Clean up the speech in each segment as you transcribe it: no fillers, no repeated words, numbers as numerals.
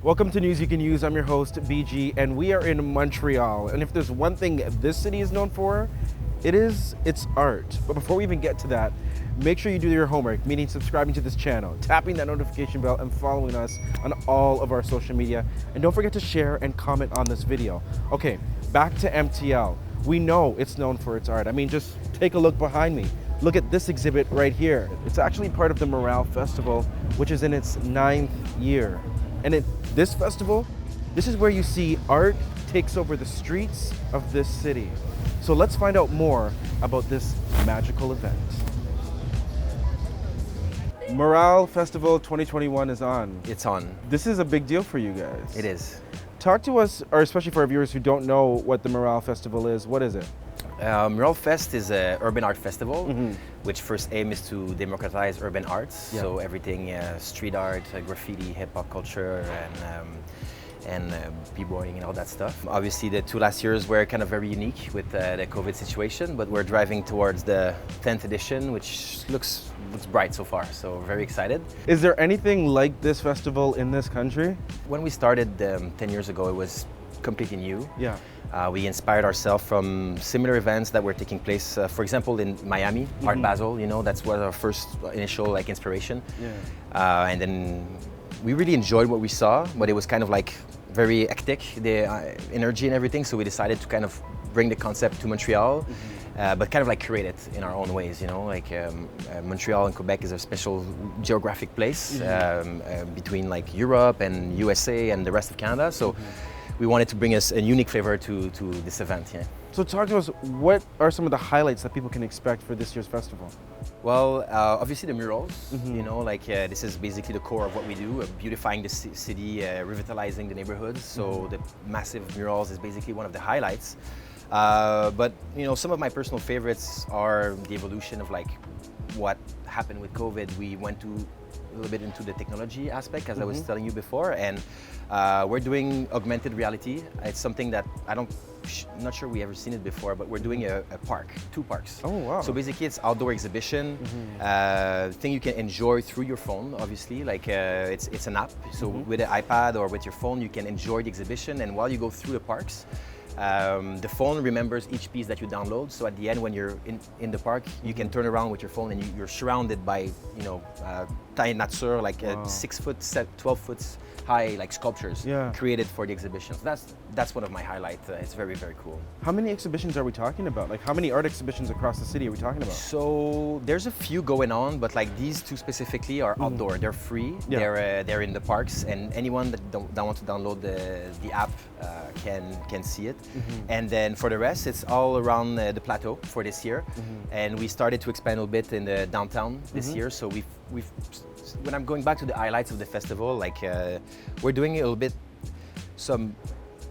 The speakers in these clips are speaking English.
Welcome to News You Can Use. I'm your host, BG, and we are in Montreal. And if there's one thing this city is known for, it's art. But before we even get to that, make sure you do your homework, meaning subscribing to this channel, tapping that notification bell, and following us on all of our social media. And don't forget to share and comment on this video. Okay, back to MTL. We know it's known for its art. I mean, just take a look behind me. Look at this exhibit right here. It's actually part of the Mural Festival, which is in its 9th year. And this festival, this is where you see art takes over the streets of this city. So let's find out more about this magical event. Mural Festival 2021 is on. It's on. This is a big deal for you guys. It is. Talk to us, or especially for our viewers who don't know what the Mural Festival is. What is it? Muralfest is an urban art festival, which first aim is to democratize urban arts. Yeah. So everything, street art, graffiti, hip hop culture, and b-boying and all that stuff. Obviously, the two last years were kind of very unique with the COVID situation, but we're driving towards the 10th edition, which looks bright so far. So very excited. Is there anything like this festival in this country? When we started 10 years ago, it was completely new. Yeah. We inspired ourselves from similar events that were taking place, for example, in Miami, Art Basel. You know, that's what our first initial inspiration. Yeah. And then we really enjoyed what we saw, but it was kind of very hectic, the energy and everything. So we decided to kind of bring the concept to Montreal, but kind of create it in our own ways. You know, Montreal and Quebec is a special geographic place between Europe and USA and the rest of Canada. So. We wanted to bring us a unique flavor to this event. Yeah. So talk to us, what are some of the highlights that people can expect for this year's festival? Well, obviously the murals, you know, this is basically the core of what we do, beautifying the city, revitalizing the neighborhoods. So the massive murals is basically one of the highlights. But, you know, some of my personal favorites are the evolution of what happened with COVID. We went a little bit into the technology aspect, as I was telling you before, and we're doing augmented reality. It's something that I'm not sure we ever seen it before, but we're doing a park, 2 parks. Oh, wow. So basically it's outdoor exhibition, thing you can enjoy through your phone, obviously, it's an app. So with an iPad or with your phone, you can enjoy the exhibition, and while you go through the parks, the phone remembers each piece that you download. So at the end, when you're in the park, you can turn around with your phone and you're surrounded by, taille nature, 6 foot, 12 foot high, sculptures created for the exhibition. So that's one of my highlights. It's very, very cool. How many exhibitions are we talking about? How many art exhibitions across the city are we talking about? So there's a few going on, but these 2 specifically are outdoor. They're free. Yeah. They're in the parks, and anyone that wants to download the app can see it. And then for the rest, it's all around the plateau for this year. And we started to expand a little bit in the downtown this year. So we've when I'm going back to the highlights of the festival, we're doing a little bit some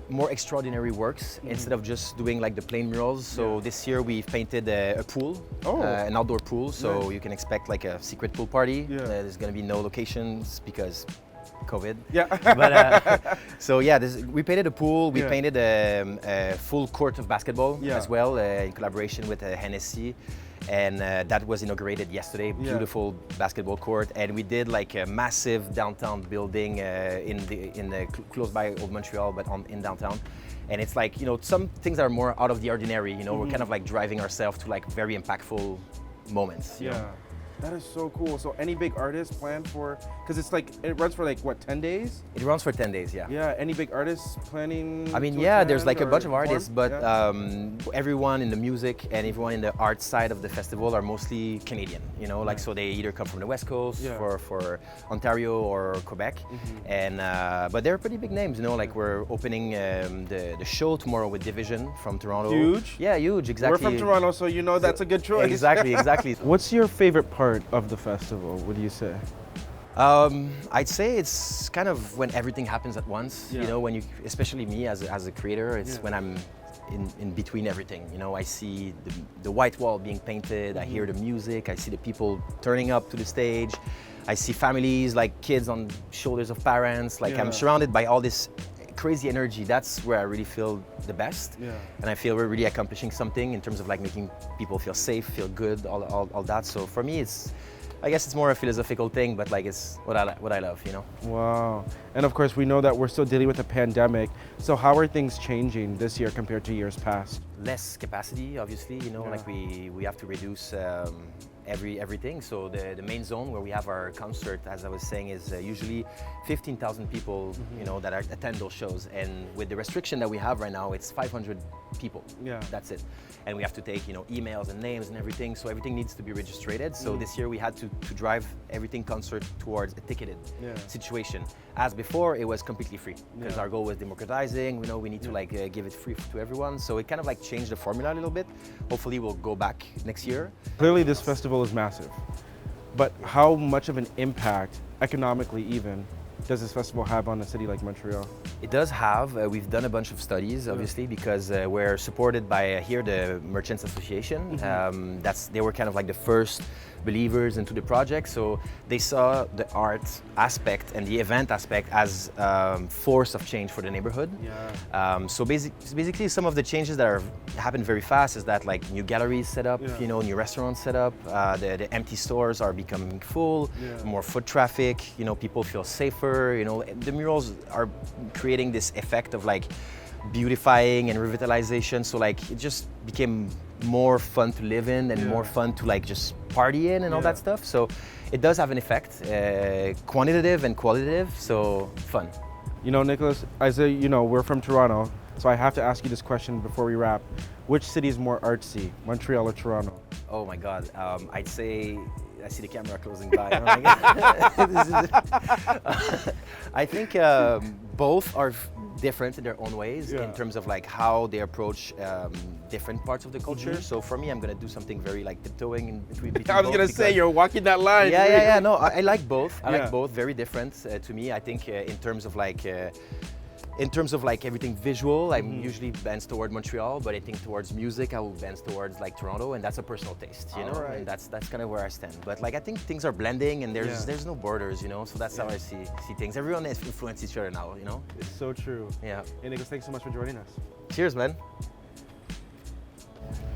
more extraordinary works instead of just doing the plain murals. So this year we've painted a pool, an outdoor pool. So you can expect a secret pool party. There's going to be no locations because COVID. Yeah. But so yeah, we painted a pool. We painted a full court of basketball as well in collaboration with Hennessy. And that was inaugurated yesterday. Beautiful basketball court, and we did a massive downtown building in the close by Old Montreal, but in downtown. And it's some things are more out of the ordinary. We're kind of driving ourselves to very impactful moments. You know? That is so cool. So any big artists planned for, because it's it runs for what, 10 days? It runs for 10 days, yeah. Yeah, any big artists planning? I mean, yeah, there's a bunch of artists, but everyone in the music and everyone in the art side of the festival are mostly Canadian, so they either come from the West Coast for Ontario or Quebec. And but they're pretty big names, we're opening the show tomorrow with DVSN from Toronto. Huge? Yeah, huge, exactly. We're from Toronto, so that's a good choice. Exactly. What's your favorite part of the festival, would you say? I'd say it's kind of when everything happens at once. When you, especially me as a creator, it's when I'm in between everything. I see the white wall being painted, I hear the music, I see the people turning up to the stage, I see families kids on shoulders of parents, I'm surrounded by all this crazy energy. That's where I really feel the best. And I feel we're really accomplishing something in terms of making people feel safe, feel good, all that. So for me, it's I guess it's more a philosophical thing, but like it's what I love, you know. Wow. And of course, we know that we're still dealing with the pandemic. So how are things changing this year compared to years past? Less capacity, obviously, you know, Yeah. like we have to reduce everything. So the main zone where we have our concert, as I was saying, is usually 15,000 people, you know, that attend those shows. And with the restriction that we have right now, it's 500 people. Yeah. That's it. And we have to take, you know, emails and names and everything. So everything needs to be registered. So this year we had to drive everything concert towards a ticketed situation. As before, it was completely free because our goal was democratizing. We know we need to like give it free to everyone. So it kind of like changed the formula a little bit. Hopefully we'll go back next year. Clearly this festival is massive, but how much of an impact, economically even, does this festival have on a city like Montreal? It does have. We've done a bunch of studies, obviously, because we're supported by here the Merchants Association. They were kind of like the first believers into the project, so they saw the art aspect and the event aspect as force of change for the neighborhood. So basically, some of the changes that are happened very fast is that like new galleries set up, you know, new restaurants set up. The empty stores are becoming full. More foot traffic. You know, people feel safer. You know, the murals are creating this effect of like beautifying and revitalization. So like it just became more fun to live in and more fun to like just party in and all that stuff. So it does have an effect, quantitative and qualitative, so fun. You know, Nicholas, as you know, we're from Toronto, so I have to ask you this question before we wrap. Which city is more artsy, Montreal or Toronto? Oh my God, I'd say, I see the camera closing by. I think both are different in their own ways in terms of like how they approach different parts of the culture. So for me, I'm gonna do something very like tiptoeing in between I was gonna say you're walking that line. Yeah. No, I like both. I like both. Very different to me. I think in terms of like. In terms of like everything visual, I'm usually bends toward Montreal, but I think towards music, I will bend towards like Toronto, and that's a personal taste, you know. And that's kind of where I stand. But like I think things are blending, and there's no borders, you know. So that's how I see things. Everyone has influenced each other now, you know. It's so true. Yeah. Hey Nicholas, thanks so much for joining us. Cheers, man.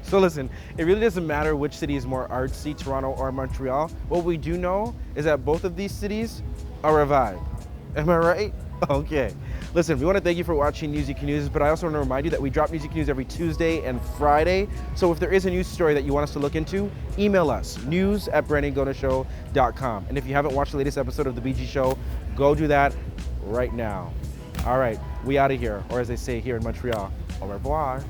So listen, it really doesn't matter which city is more artsy, Toronto or Montreal. What we do know is that both of these cities are a vibe. Am I right? Okay. Listen, we want to thank you for watching Music News, but I also want to remind you that we drop Music News every Tuesday and Friday. So if there is a news story that you want us to look into, email us, news@brandongonashow.com. And if you haven't watched the latest episode of The BG Show, go do that right now. All right, we out of here, or as they say here in Montreal, au revoir.